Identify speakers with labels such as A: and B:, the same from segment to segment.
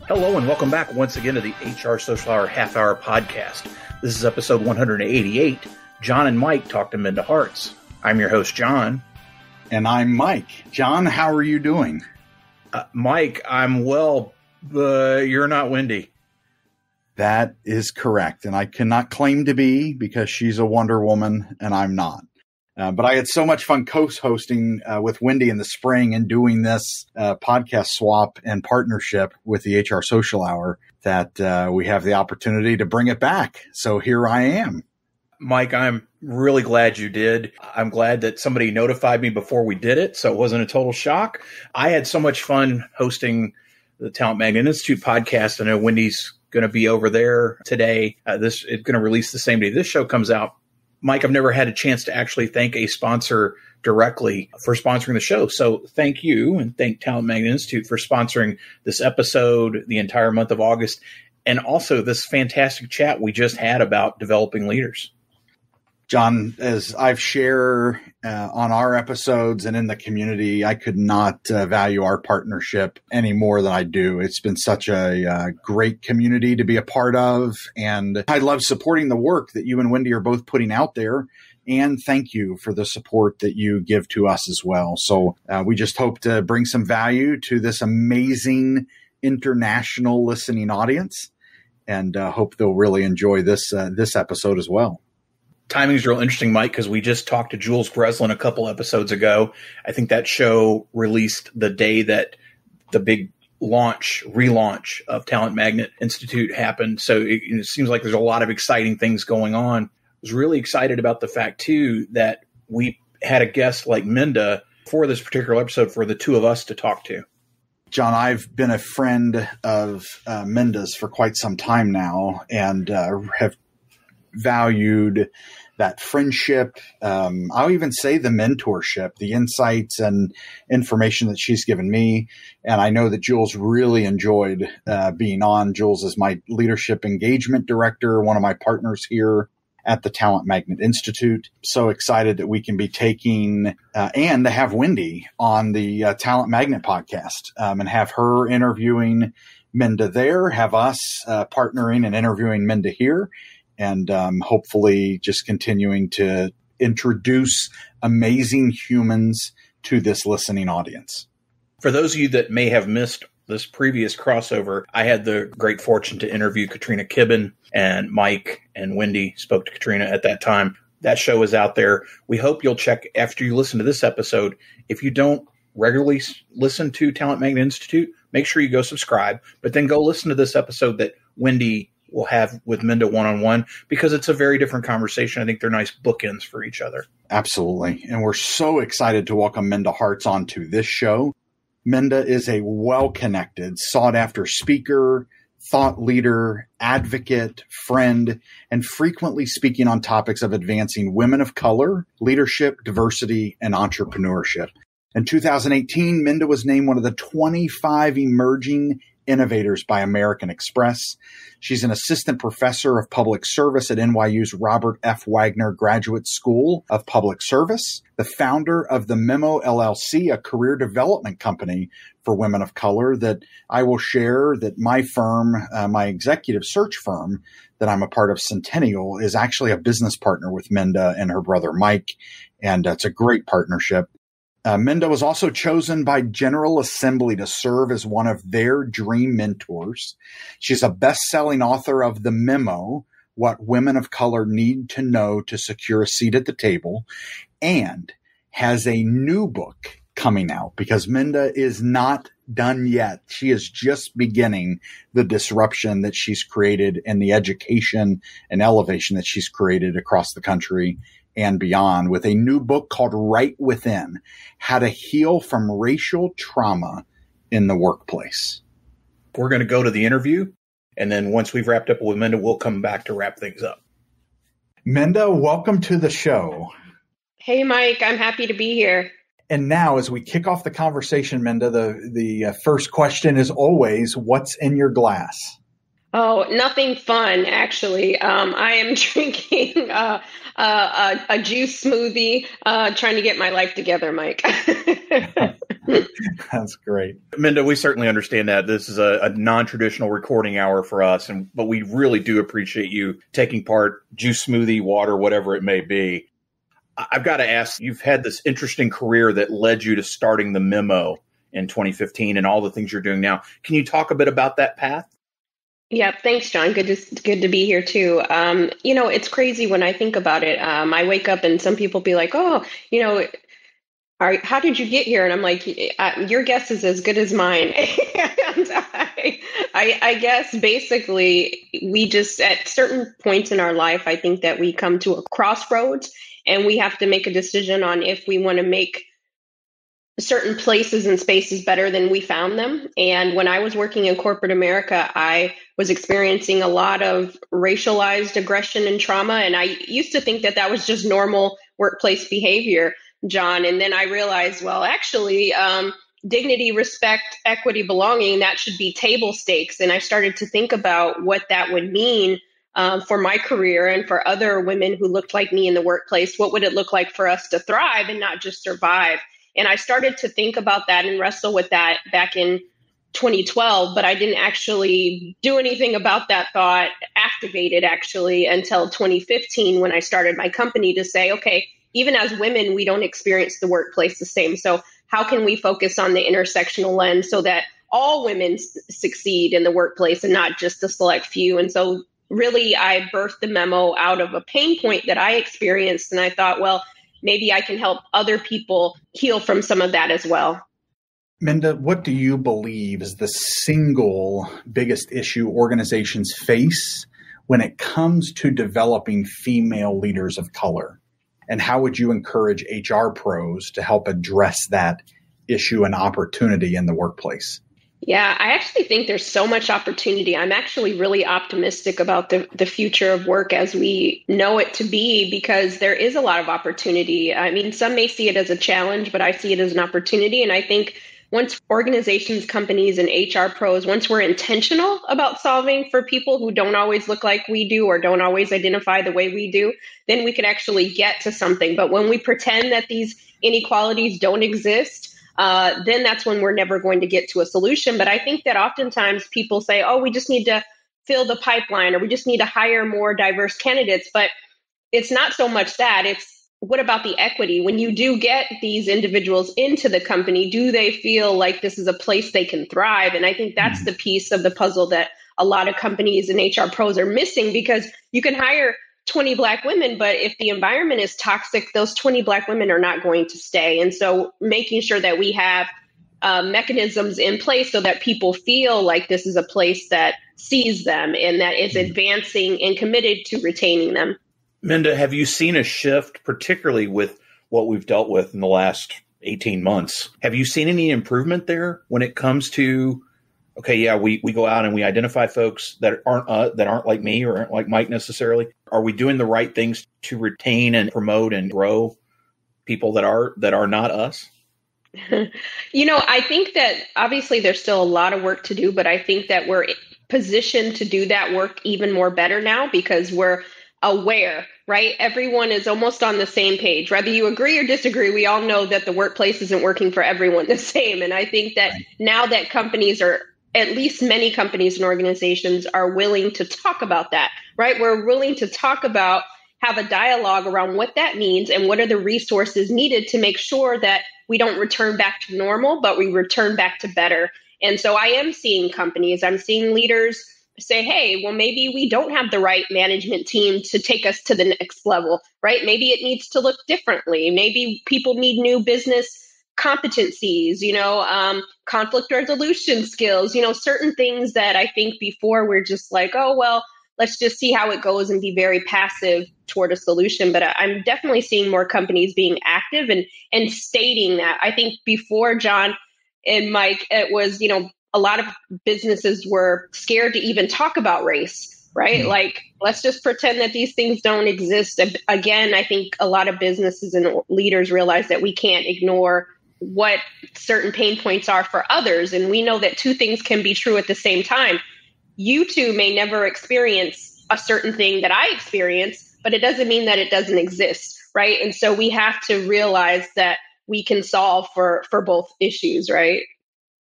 A: Hello and welcome back once again to the HR Social Hour Half Hour Podcast. This is episode 188. Jon and Mike talk to Minda Harts. I'm your host, Jon.
B: And I'm Mike. Jon, how are you doing?
A: Mike, I'm well, but you're not Wendy.
B: That is correct. And I cannot claim to be because she's a Wonder Woman and I'm not. But I had so much fun co-hosting with Wendy in the spring and doing this podcast swap and partnership with the HR Social Hour that we have the opportunity to bring it back. So here I am.
A: Mike, I'm really glad you did. I'm glad that somebody notified me before we did it, so it wasn't a total shock. I had so much fun hosting the Talent Magnet Institute podcast. I know Wendy's going to be over there today. This is going to release the same day this show comes out. Mike, I've never had a chance to actually thank a sponsor directly for sponsoring the show. So thank you and thank Talent Magnet Institute for sponsoring this episode, the entire month of August, and also this fantastic chat we just had about developing leaders.
B: Jon, as I've shared on our episodes and in the community, I could not value our partnership any more than I do. It's been such a great community to be a part of, and I love supporting the work that you and Wendy are both putting out there. And thank you for the support that you give to us as well. So we just hope to bring some value to this amazing international listening audience, and hope they'll really enjoy this episode as well.
A: Timing is real interesting, Mike, because we just talked to Jules Breslin a couple episodes ago. I think that show released the day that the big relaunch of Talent Magnet Institute happened. So it seems like there's a lot of exciting things going on. I was really excited about the fact, too, that we had a guest like Minda for this particular episode for the two of us to talk to.
B: Jon, I've been a friend of Minda's for quite some time now and have valued that friendship. I'll even say the mentorship, the insights and information that she's given me. And I know that Jules really enjoyed being on. Jules is my leadership engagement director, one of my partners here at the Talent Magnet Institute. So excited that we can be taking and to have Wendy on the Talent Magnet podcast and have her interviewing Minda there, have us partnering and interviewing Minda here. And hopefully just continuing to introduce amazing humans to this listening audience.
A: For those of you that may have missed this previous crossover, I had the great fortune to interview Katrina Kibben, and Mike and Wendy spoke to Katrina at that time. That show is out there. We hope you'll check after you listen to this episode. If you don't regularly listen to Talent Magnet Institute, make sure you go subscribe, but then go listen to this episode that Wendy will have with Minda one-on-one, because it's a very different conversation. I think they're nice bookends for each other.
B: Absolutely. And we're so excited to welcome Minda Harts onto this show. Minda is a well-connected, sought-after speaker, thought leader, advocate, friend, and frequently speaking on topics of advancing women of color, leadership, diversity, and entrepreneurship. In 2018, Minda was named one of the 25 emerging innovators by American Express. She's an assistant professor of public service at NYU's Robert F. Wagner Graduate School of Public Service, the founder of The Memo, LLC, a career development company for women of color that I will share that my firm, my executive search firm that I'm a part of, Centennial, is actually a business partner with Minda and her brother Mike, and it's a great partnership. Minda was also chosen by General Assembly to serve as one of their dream mentors. She's a best-selling author of The Memo, What Women of Color Need to Know to Secure a Seat at the Table, and has a new book coming out because Minda is not done yet. She is just beginning the disruption that she's created and the education and elevation that she's created across the country and beyond, with a new book called Right Within: How to Heal from Racial Trauma in the Workplace.
A: We're going to go to the interview, and then once we've wrapped up with Minda, we'll come back to wrap things up.
B: Minda, welcome to the show.
C: Hey, Mike. I'm happy to be here.
B: And now, as we kick off the conversation, Minda, the first question is always, what's in your glass?
C: Oh, nothing fun, actually. I am drinking a juice smoothie, trying to get my life together, Mike.
B: That's great.
A: Minda, we certainly understand that. This is a non-traditional recording hour for us, but we really do appreciate you taking part, juice smoothie, water, whatever it may be. I've got to ask, you've had this interesting career that led you to starting The Memo in 2015 and all the things you're doing now. Can you talk a bit about that path?
C: Yeah, thanks, John. Good to be here too. It's crazy when I think about it. I wake up and some people be like, "Oh, how did you get here?" And I'm like, "Your guess is as good as mine." And I guess basically we just at certain points in our life, I think that we come to a crossroads and we have to make a decision on if we want to make certain places and spaces better than we found them. And when I was working in corporate America, I was experiencing a lot of racialized aggression and trauma. And I used to think that was just normal workplace behavior, John. And then I realized, well, actually, dignity, respect, equity, belonging, that should be table stakes. And I started to think about what that would mean for my career and for other women who looked like me in the workplace. What would it look like for us to thrive and not just survive? And I started to think about that and wrestle with that back in 2012, but I didn't actually do anything about that thought, activated actually, until 2015 when I started my company to say, okay, even as women, we don't experience the workplace the same. So how can we focus on the intersectional lens so that all women succeed in the workplace and not just a select few? And so really, I birthed The Memo out of a pain point that I experienced. And I thought, well, maybe I can help other people heal from some of that as well.
B: Minda, what do you believe is the single biggest issue organizations face when it comes to developing female leaders of color? And how would you encourage HR pros to help address that issue and opportunity in the workplace?
C: Yeah, I actually think there's so much opportunity. I'm actually really optimistic about the future of work as we know it to be, because there is a lot of opportunity. I mean, some may see it as a challenge, but I see it as an opportunity. And I think once organizations, companies, and HR pros, once we're intentional about solving for people who don't always look like we do or don't always identify the way we do, then we can actually get to something. But when we pretend that these inequalities don't exist, then that's when we're never going to get to a solution. But I think that oftentimes people say, oh, we just need to fill the pipeline or we just need to hire more diverse candidates. But it's not so much that. It's what about the equity? When you do get these individuals into the company, do they feel like this is a place they can thrive? And I think that's the piece of the puzzle that a lot of companies and HR pros are missing, because you can hire 20 Black women, but if the environment is toxic, those 20 Black women are not going to stay. And so making sure that we have mechanisms in place so that people feel like this is a place that sees them and that is advancing and committed to retaining them.
A: Minda, have you seen a shift, particularly with what we've dealt with in the last 18 months? Have you seen any improvement there when it comes to, okay, yeah, we go out and we identify folks that aren't like me or aren't like Mike necessarily? Are we doing the right things to retain and promote and grow people that are not us?
C: I think that obviously there's still a lot of work to do, but I think that we're positioned to do that work even more better now because we're aware, right? Everyone is almost on the same page. Whether you agree or disagree, we all know that the workplace isn't working for everyone the same. And I think that now that companies are, at least many companies and organizations are willing to talk about that, right? We're willing to talk about, have a dialogue around what that means and what are the resources needed to make sure that we don't return back to normal, but we return back to better. And so I am seeing companies, I'm seeing leaders say, hey, well, maybe we don't have the right management team to take us to the next level, right? Maybe it needs to look differently. Maybe people need new business competencies, conflict resolution skills, certain things that I think before we're just like, oh, well, let's just see how it goes and be very passive toward a solution. But I'm definitely seeing more companies being active and stating that. I think before, John and Mike, it was, a lot of businesses were scared to even talk about race, right? Mm-hmm. Like, let's just pretend that these things don't exist. Again, I think a lot of businesses and leaders realize that we can't ignore what certain pain points are for others. And we know that two things can be true at the same time. You two may never experience a certain thing that I experience, but it doesn't mean that it doesn't exist, right? And so we have to realize that we can solve for both issues, right?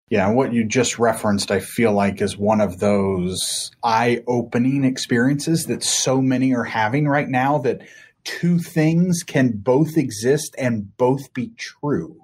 B: Yeah, what you just referenced, I feel like, is one of those eye-opening experiences that so many are having right now, that two things can both exist and both be true.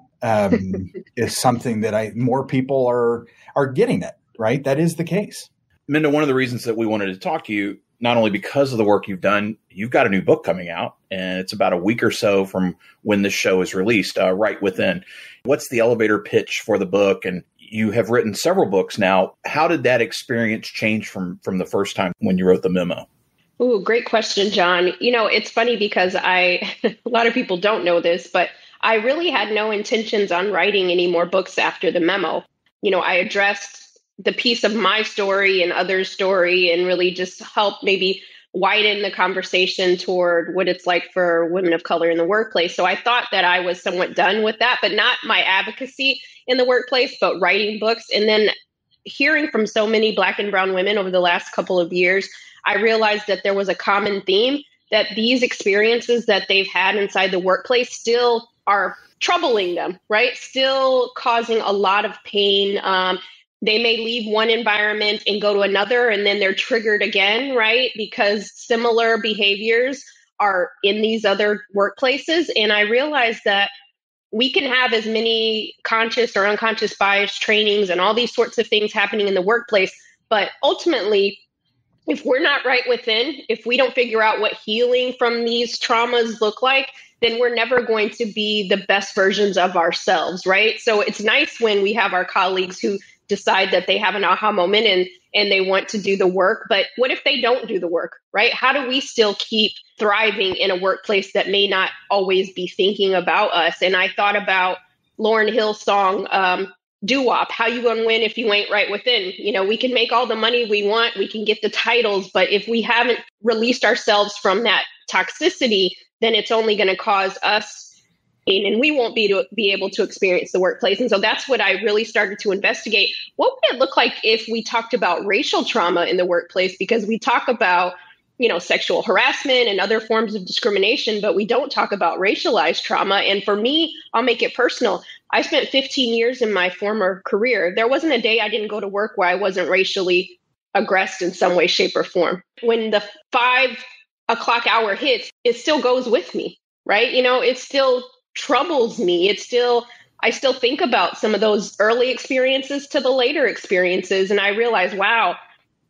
B: Is something that more people are getting it, right? That is the case.
A: Minda, one of the reasons that we wanted to talk to you, not only because of the work you've done, you've got a new book coming out, and it's about a week or so from when this show is released, Right Within. What's the elevator pitch for the book? And you have written several books now. How did that experience change from the first time when you wrote the memo?
C: Ooh, great question, John. It's funny because a lot of people don't know this, but I really had no intentions on writing any more books after the memo. I addressed the piece of my story and others' story and really just help maybe widen the conversation toward what it's like for women of color in the workplace. So I thought that I was somewhat done with that, but not my advocacy in the workplace, but writing books. And then hearing from so many Black and brown women over the last couple of years, I realized that there was a common theme, that these experiences that they've had inside the workplace still are troubling them, right? Still causing a lot of pain. They may leave one environment and go to another, and then they're triggered again, right? Because similar behaviors are in these other workplaces. And I realized that we can have as many conscious or unconscious bias trainings and all these sorts of things happening in the workplace. But ultimately, if we're not right within, if we don't figure out what healing from these traumas look like, then we're never going to be the best versions of ourselves, right? So it's nice when we have our colleagues who decide that they have an aha moment and they want to do the work. But what if they don't do the work, right? How do we still keep thriving in a workplace that may not always be thinking about us? And I thought about Lauryn Hill's song, Doo-Wop, how you gonna win if you ain't right within? We can make all the money we want, we can get the titles, but if we haven't released ourselves from that toxicity, then it's only going to cause us pain, and we won't be able to experience the workplace. And so that's what I really started to investigate. What would it look like if we talked about racial trauma in the workplace? Because we talk about, sexual harassment and other forms of discrimination, but we don't talk about racialized trauma. And for me, I'll make it personal. I spent 15 years in my former career. There wasn't a day I didn't go to work where I wasn't racially aggressed in some way, shape, or form. When the 5 o'clock hour hits, it still goes with me, right? It still troubles me. I still think about some of those early experiences to the later experiences. And I realize, wow,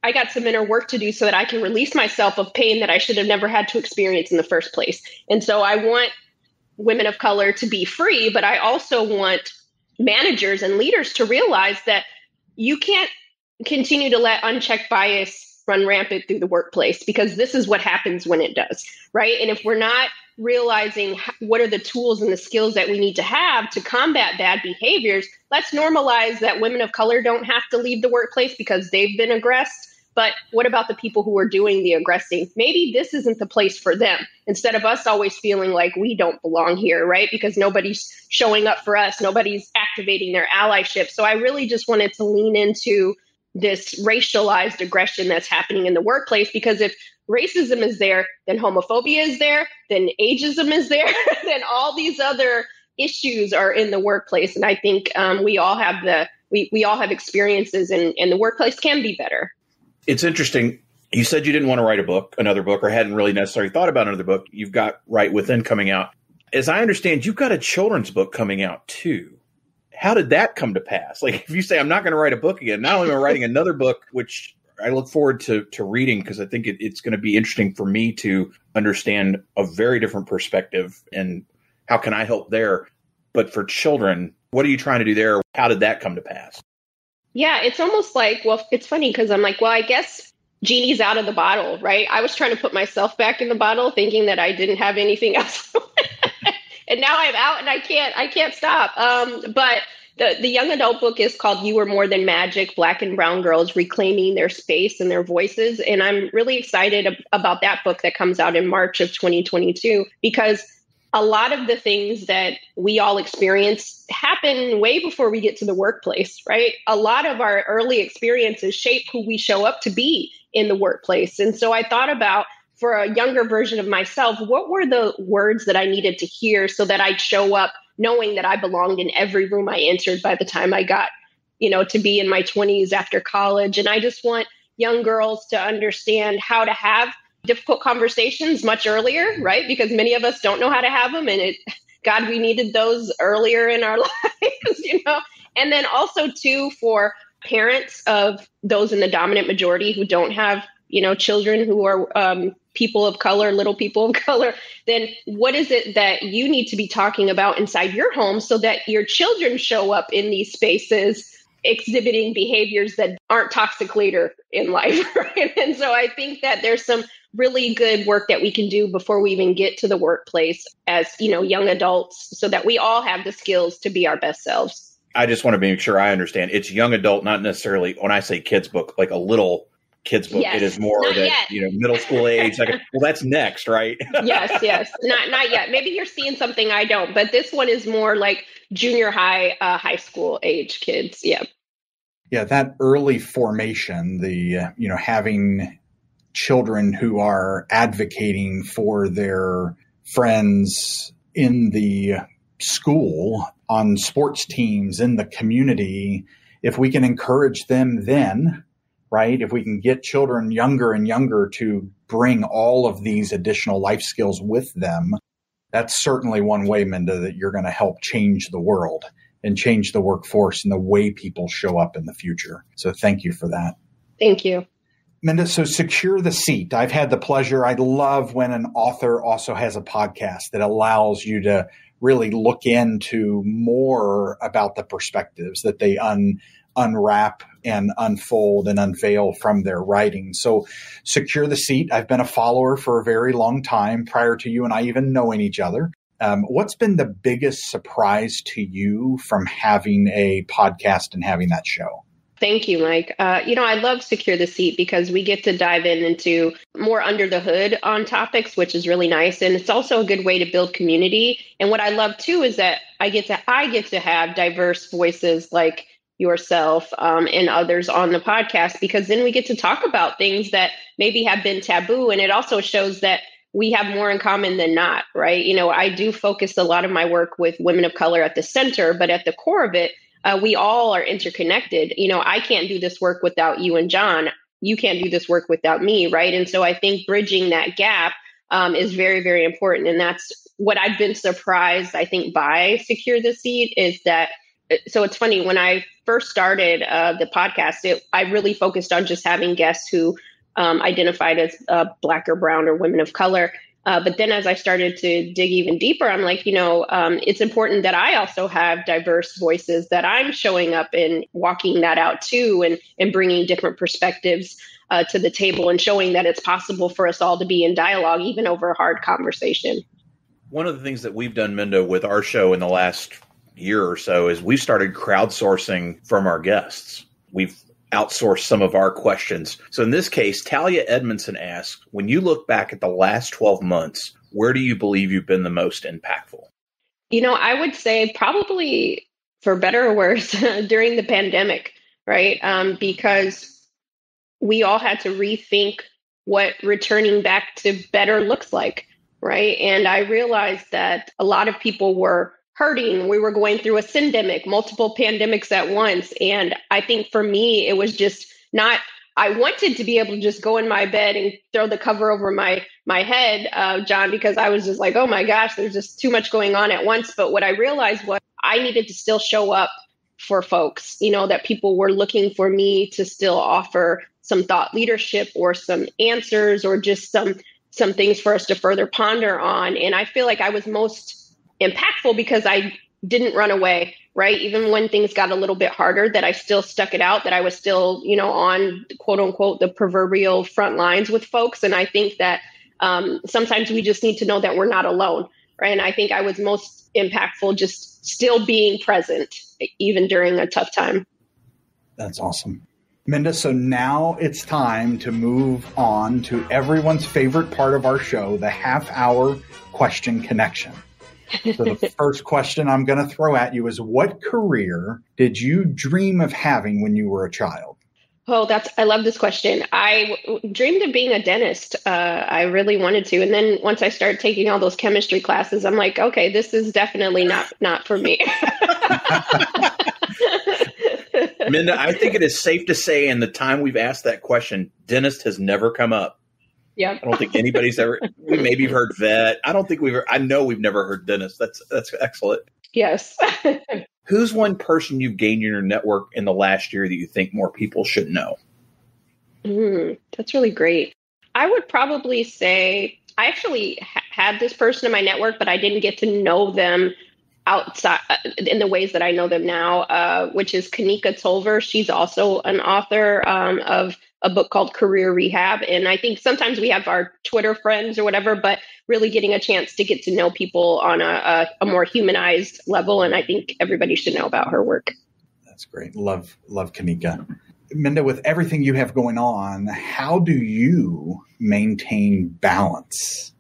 C: I got some inner work to do so that I can release myself of pain that I should have never had to experience in the first place. And so I want women of color to be free, but I also want managers and leaders to realize that you can't continue to let unchecked bias run rampant through the workplace, because this is what happens when it does, right? And if we're not realizing what are the tools and the skills that we need to have to combat bad behaviors, let's normalize that women of color don't have to leave the workplace because they've been aggressed. But what about the people who are doing the aggressing? Maybe this isn't the place for them, instead of us always feeling like we don't belong here, right? Because nobody's showing up for us, nobody's activating their allyship. So I really just wanted to lean into this racialized aggression that's happening in the workplace, because if racism is there, then homophobia is there, then ageism is there, then all these other issues are in the workplace. And I think we all have we all have experiences, and the workplace can be better.
A: It's interesting. You said you didn't want to write another book, or hadn't really necessarily thought about another book. You've got Right Within coming out. As I understand, you've got a children's book coming out too. How did that come to pass? Like, if you say, I'm not going to write a book again, not only am I writing another book, which I look forward to reading, because I think it's going to be interesting for me to understand a very different perspective and how can I help there. But for children, what are you trying to do there? How did that come to pass?
C: Yeah, it's almost like, well, it's funny because I'm like, well, I guess genie's out of the bottle, right? I was trying to put myself back in the bottle thinking that I didn't have anything else. And now I'm out and I can't stop. But the young adult book is called You Are More Than Magic, Black and Brown Girls Reclaiming Their Space and Their Voices. And I'm really excited about that book that comes out in March of 2022, because a lot of the things that we all experience happen way before we get to the workplace, right? A lot of our early experiences shape who we show up to be in the workplace. And so I thought about, for a younger version of myself, what were the words that I needed to hear so that I'd show up knowing that I belonged in every room I entered by the time I got, to be in my 20s after college. And I just want young girls to understand how to have difficult conversations much earlier, right? Because many of us don't know how to have them. And God, we needed those earlier in our lives, And then also, too, for parents of those in the dominant majority who don't have, children who are people of color, little people of color, then what is it that you need to be talking about inside your home so that your children show up in these spaces exhibiting behaviors that aren't toxic later in life, right? And so I think that there's some really good work that we can do before we even get to the workplace as, young adults, so that we all have the skills to be our best selves.
A: I just want to make sure I understand. It's young adult, not necessarily, when I say kids book, like a little kids book.
C: Yes.
A: It is more
C: Not
A: that,
C: yet.
A: Middle school age. Like, well, that's next, right?
C: Yes. Not yet. Maybe you're seeing something I don't, but this one is more like junior high, high school age kids. Yeah.
B: Yeah, that early formation, the, having children who are advocating for their friends in the school, on sports teams, in the community, if we can encourage them then, right? If we can get children younger and younger to bring all of these additional life skills with them, that's certainly one way, Minda, that you're going to help change the world and change the workforce and the way people show up in the future. So thank you for that.
C: Thank you.
B: Minda, so Secure the Seat. I've had the pleasure. I love when an author also has a podcast that allows you to really look into more about the perspectives that they unwrap and unfold and unveil from their writing. So Secure the Seat, I've been a follower for a very long time prior to you and I even knowing each other. What's been the biggest surprise to you from having a podcast and having that show?
C: Thank you, Mike. I love Secure the Seat because we get to dive into more under the hood on topics, which is really nice. And it's also a good way to build community. And what I love, too, is that I get to have diverse voices like yourself and others on the podcast, because then we get to talk about things that maybe have been taboo. And it also shows that we have more in common than not, right? I do focus a lot of my work with women of color at the center, but at the core of it, we all are interconnected. I can't do this work without you and Jon. You can't do this work without me, right? And so I think bridging that gap is very, very important. And that's what I've been surprised, I think, by Secure the Seat is that. So it's funny, when I first started the podcast, I really focused on just having guests who identified as Black or brown or women of color. But then as I started to dig even deeper, I'm like, it's important that I also have diverse voices, that I'm showing up and walking that out too, and bringing different perspectives to the table and showing that it's possible for us all to be in dialogue, even over a hard conversation.
A: One of the things that we've done, Minda, with our show in the last year or so is we've started crowdsourcing from our guests. We've outsource some of our questions. So in this case, Talia Edmondson asks, when you look back at the last 12 months, where do you believe you've been the most impactful?
C: I would say probably, for better or worse, during the pandemic, right? Because we all had to rethink what returning back to better looks like, right? And I realized that a lot of people were hurting. We were going through a syndemic, multiple pandemics at once. And I think for me, it was just not, I wanted to be able to just go in my bed and throw the cover over my head, Jon, because I was just like, oh my gosh, there's just too much going on at once. But what I realized was I needed to still show up for folks, that people were looking for me to still offer some thought leadership or some answers or just some things for us to further ponder on. And I feel like I was most impactful because I didn't run away, right? Even when things got a little bit harder, that I still stuck it out, that I was still, on quote unquote, the proverbial front lines with folks. And I think that sometimes we just need to know that we're not alone, right? And I think I was most impactful just still being present, even during a tough time.
B: That's awesome. Minda, so now it's time to move on to everyone's favorite part of our show, the half-hour question connection. So the first question I'm going to throw at you is, what career did you dream of having when you were a child?
C: Oh, I love this question. Dreamed of being a dentist. I really wanted to. And then once I started taking all those chemistry classes, I'm like, okay, this is definitely not for me.
A: Minda, I think it is safe to say in the time we've asked that question, dentist has never come up.
C: Yeah.
A: I don't think anybody's ever, we maybe heard vet. I know we've never heard dentist. That's excellent.
C: Yes.
A: Who's one person you've gained in your network in the last year that you think more people should know?
C: That's really great. I would probably say I actually had this person in my network, but I didn't get to know them outside in the ways that I know them now, which is Kanika Tolver. She's also an author of a book called Career Rehab. And I think sometimes we have our Twitter friends or whatever, but really getting a chance to get to know people on a more humanized level. And I think everybody should know about her work.
B: That's great. Love Kanika. Minda, with everything you have going on, how do you maintain balance?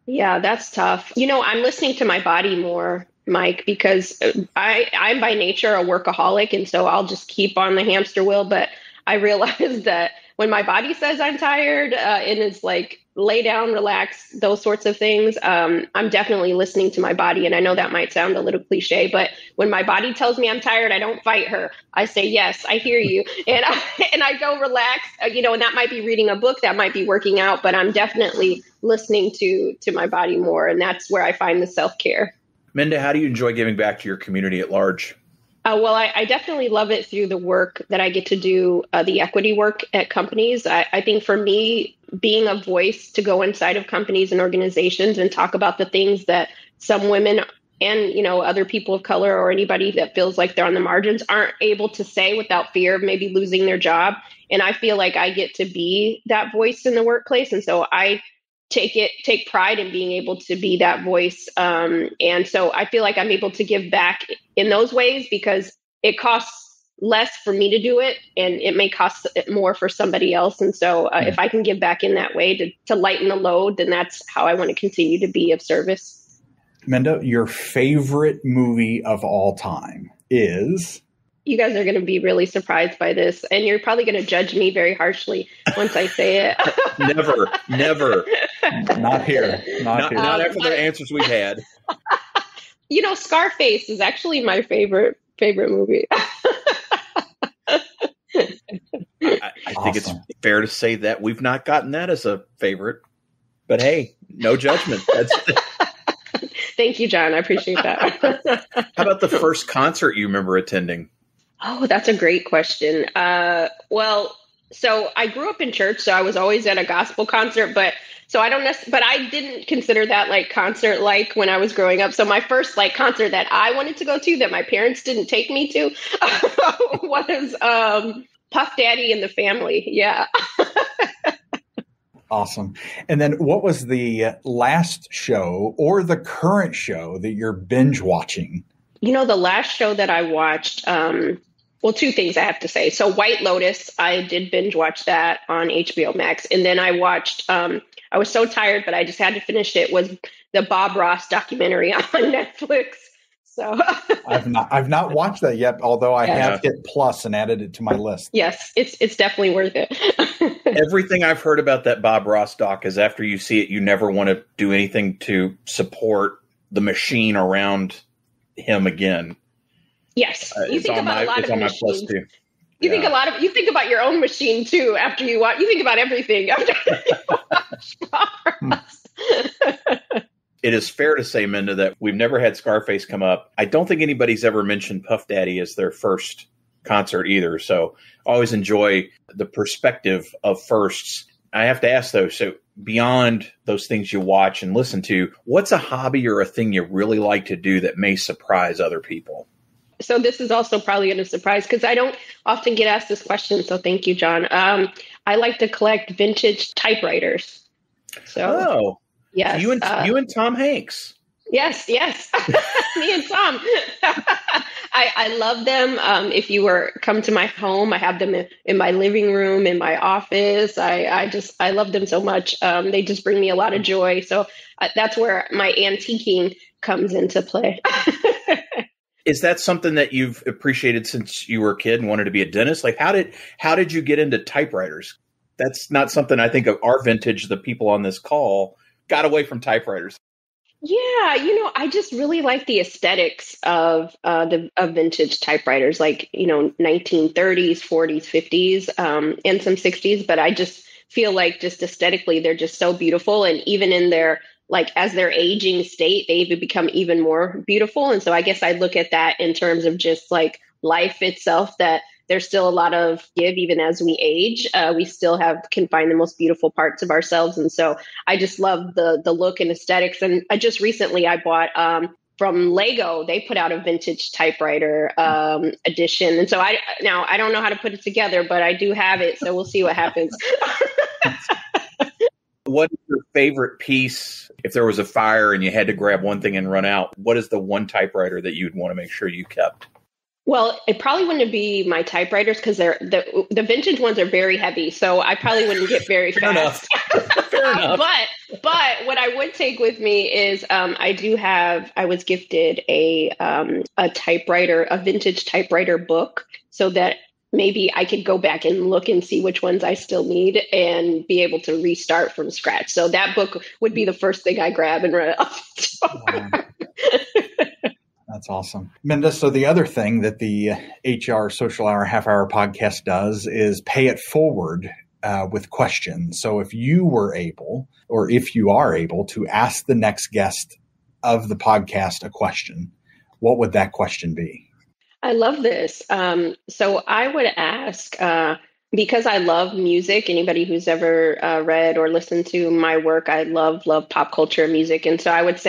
C: Yeah, that's tough. I'm listening to my body more, Mike, because I'm by nature a workaholic. And so I'll just keep on the hamster wheel. But I realize that when my body says I'm tired and it's like lay down, relax, those sorts of things, I'm definitely listening to my body. And I know that might sound a little cliche, but when my body tells me I'm tired, I don't fight her. I say, yes, I hear you. And I go relax, and that might be reading a book, that might be working out, but I'm definitely listening to my body more. And that's where I find the self-care.
A: Minda, how do you enjoy giving back to your community at large?
C: Well, I definitely love it through the work that I get to do, the equity work at companies. I think for me, being a voice to go inside of companies and organizations and talk about the things that some women and, other people of color or anybody that feels like they're on the margins aren't able to say without fear of maybe losing their job. And I feel like I get to be that voice in the workplace. And so I take pride in being able to be that voice. And so I feel like I'm able to give back in those ways because it costs less for me to do it and it may cost more for somebody else. And so if I can give back in that way to lighten the load, then that's how I want to continue to be of service.
B: Minda, your favorite movie of all time is?
C: You guys are going to be really surprised by this, and you're probably going to judge me very harshly once I say it.
A: Never.
B: Not here. Not
A: after the answers we've had.
C: Scarface is actually my favorite movie.
A: I think it's fair to say that we've not gotten that as a favorite, but hey, no judgment.
C: Thank you, Jon. I appreciate that.
A: How about the first concert you remember attending?
C: Oh, that's a great question. So I grew up in church, so I was always at a gospel concert, but I didn't consider that like concert like when I was growing up. So my first like concert that I wanted to go to that my parents didn't take me to was Puff Daddy and the Family. Yeah.
B: Awesome. And then what was the last show or the current show that you're binge watching?
C: The last show that I watched, two things I have to say. So White Lotus, I did binge watch that on HBO Max. And then I watched, I was so tired, but I just had to finish it, was the Bob Ross documentary on Netflix. So
B: I've not watched that yet, although I have hit plus and added it to my list.
C: Yes, it's definitely worth it.
A: Everything I've heard about that Bob Ross doc is after you see it, you never want to do anything to support the machine around him again.
C: Yes, you think about a lot of machines. You think about your own machine too. After you watch, you think about everything after you watch Bob Ross.
A: It is fair to say, Minda, that we've never had Scarface come up. I don't think anybody's ever mentioned Puff Daddy as their first concert either. So I always enjoy the perspective of firsts. I have to ask though, so beyond those things you watch and listen to, what's a hobby or a thing you really like to do that may surprise other people?
C: So this is also probably going to surprise because I don't often get asked this question. So thank you, Jon. I like to collect vintage typewriters. So, yes.
A: You and Tom Hanks.
C: Yes. Me and Tom. I love them. If you come to my home, I have them in my living room, in my office. I love them so much. They just bring me a lot of joy. So that's where my antiquing comes into play.
A: Is that something that you've appreciated since you were a kid and wanted to be a dentist? Like, how did you get into typewriters? That's not something I think of our vintage, the people on this call got away from typewriters.
C: Yeah, I just really like the aesthetics of vintage typewriters, like 1930s, 40s, 50s, and some 60s. But I just feel like just aesthetically, they're just so beautiful, and even in their as their aging state, they even become even more beautiful. And so I guess I look at that in terms of just like life itself, that there's still a lot of give even as we age. We still can find the most beautiful parts of ourselves. And so I just love the look and aesthetics. And I just recently I bought from Lego, they put out a vintage typewriter edition. And so I don't know how to put it together, but I do have it. So we'll see what happens.
A: What is your favorite piece? If there was a fire and you had to grab one thing and run out, what is the one typewriter that you'd want to make sure you kept?
C: Well, it probably wouldn't be my typewriters because the vintage ones are very heavy, so I probably wouldn't get very fast.
A: Fair enough.
C: But what I would take with me is I was gifted a typewriter, a vintage typewriter book, so that maybe I could go back and look and see which ones I still need and be able to restart from scratch. So that book would be the first thing I grab and run off.
B: Wow. That's awesome. Minda, so the other thing that the HR Social Hour Half Hour podcast does is pay it forward with questions. So if you are able to ask the next guest of the podcast a question, what would that question be?
C: I love this. So I would ask, because I love music, anybody who's ever read or listened to my work, I love pop culture and music. And so I would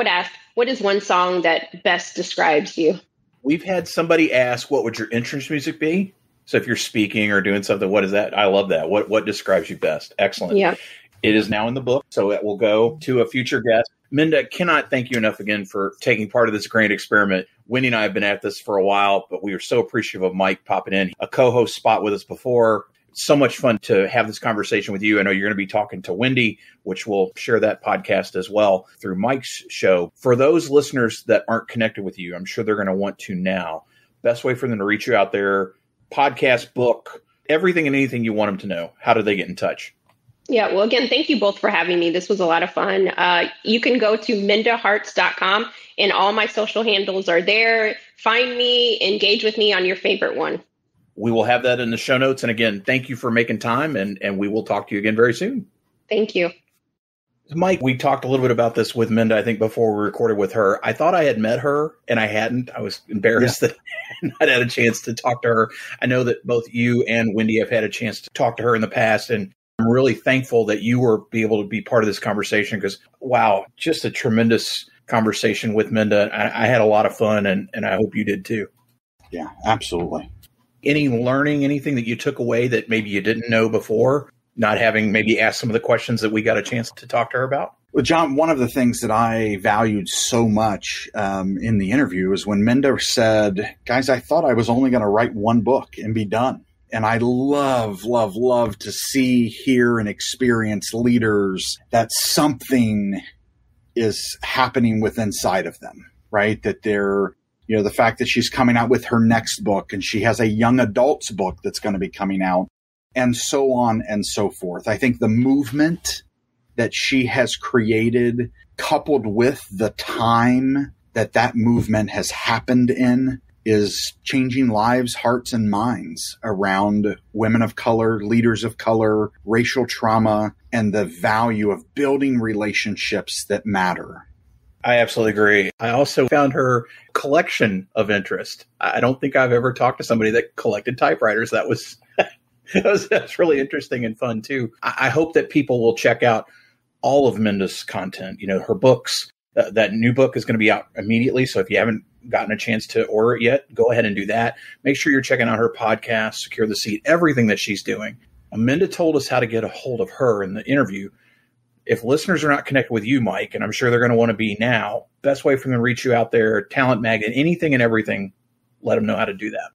C: ask, what is one song that best describes you?
A: We've had somebody ask, what would your entrance music be? So if you're speaking or doing something, what is that? I love that. What describes you best? Excellent.
C: Yeah.
A: It is now in the book, so it will go to a future guest. Minda, cannot thank you enough again for taking part of this grand experiment. Wendy and I have been at this for a while, but we are so appreciative of Mike popping in, a co-host spot with us before. So much fun to have this conversation with you. I know you're going to be talking to Wendy, which will share that podcast as well through Mike's show. For those listeners that aren't connected with you, I'm sure they're going to want to now. Best way for them to reach you out there, podcast, book, everything and anything you want them to know. How do they get in touch?
C: Yeah, well, again, thank you both for having me. This was a lot of fun. You can go to mindaharts.com and all my social handles are there. Find me, engage with me on your favorite one.
A: We will have that in the show notes. And again, thank you for making time, and we will talk to you again very soon.
C: Thank you.
A: Mike, we talked a little bit about this with Minda, I think, before we recorded with her. I thought I had met her, and I hadn't. I was embarrassed that I had not had a chance to talk to her. I know that both you and Wendy have had a chance to talk to her in the past, and I'm really thankful that you were able to be part of this conversation because, wow, just a tremendous conversation with Minda. I had a lot of fun, and I hope you did too.
B: Yeah, absolutely.
A: Any learning, anything that you took away that maybe you didn't know before, not having maybe asked some of the questions that we got a chance to talk to her about?
B: Well, Jon, one of the things that I valued so much in the interview is when Minda said, guys, I thought I was only going to write one book and be done. And I love to see, hear, and experience leaders that something is happening with inside of them, right? That they're, the fact that she's coming out with her next book and she has a young adults book that's going to be coming out and so on and so forth. I think the movement that she has created, coupled with the time that movement has happened in, is changing lives, hearts, and minds around women of color, leaders of color, racial trauma, and the value of building relationships that matter.
A: I absolutely agree. I also found her collection of interest. I don't think I've ever talked to somebody that collected typewriters. That's really interesting and fun too. I hope that people will check out all of Minda's content, her books. That new book is going to be out immediately. So if you haven't gotten a chance to order it yet, go ahead and do that. Make sure you're checking out her podcast, Secure the Seat, everything that she's doing. Minda told us how to get a hold of her in the interview. If listeners are not connected with you, Mike, and I'm sure they're going to want to be now, best way for them to reach you out there, Talent Magnet, anything and everything, let them know how to do that.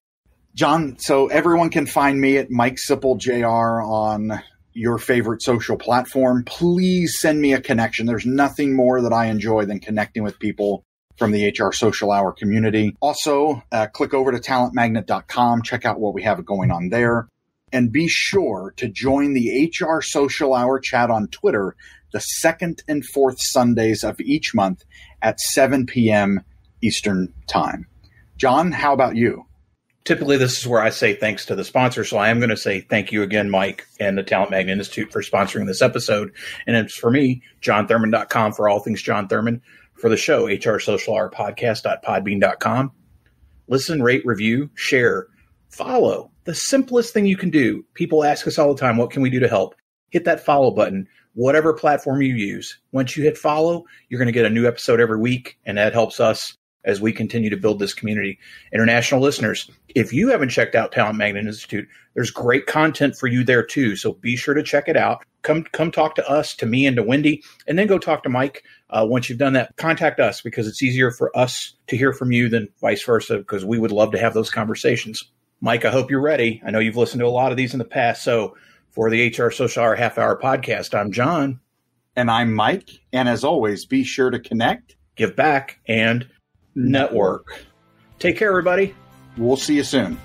B: Jon, so everyone can find me at Mike Sipple JR on your favorite social platform. Please send me a connection. There's nothing more that I enjoy than connecting with people from the HR Social Hour community. Also, click over to talentmagnet.com. Check out what we have going on there. And be sure to join the HR Social Hour chat on Twitter the second and fourth Sundays of each month at 7 p.m. Eastern Time. Jon, how about you?
A: Typically, this is where I say thanks to the sponsor. So I am going to say thank you again, Mike, and the Talent Magnet Institute for sponsoring this episode. And it's for me, JonThurman.com for all things Jon Thurman. For the show, HR Social Hour Podcast.podbean.com. Listen, rate, review, share, follow. The simplest thing you can do. People ask us all the time, what can we do to help? Hit that follow button, whatever platform you use. Once you hit follow, you're going to get a new episode every week, and that helps us as we continue to build this community. International listeners, if you haven't checked out Talent Magnet Institute, there's great content for you there too. So be sure to check it out. Come talk to us, to me and to Wendy, and then go talk to Mike. Once you've done that, contact us because it's easier for us to hear from you than vice versa, because we would love to have those conversations. Mike, I hope you're ready. I know you've listened to a lot of these in the past. So for the HR Social Hour Half Hour Podcast, I'm Jon.
B: And I'm Mike. And as always, be sure to connect,
A: give back, and network. Take care, everybody.
B: We'll see you soon.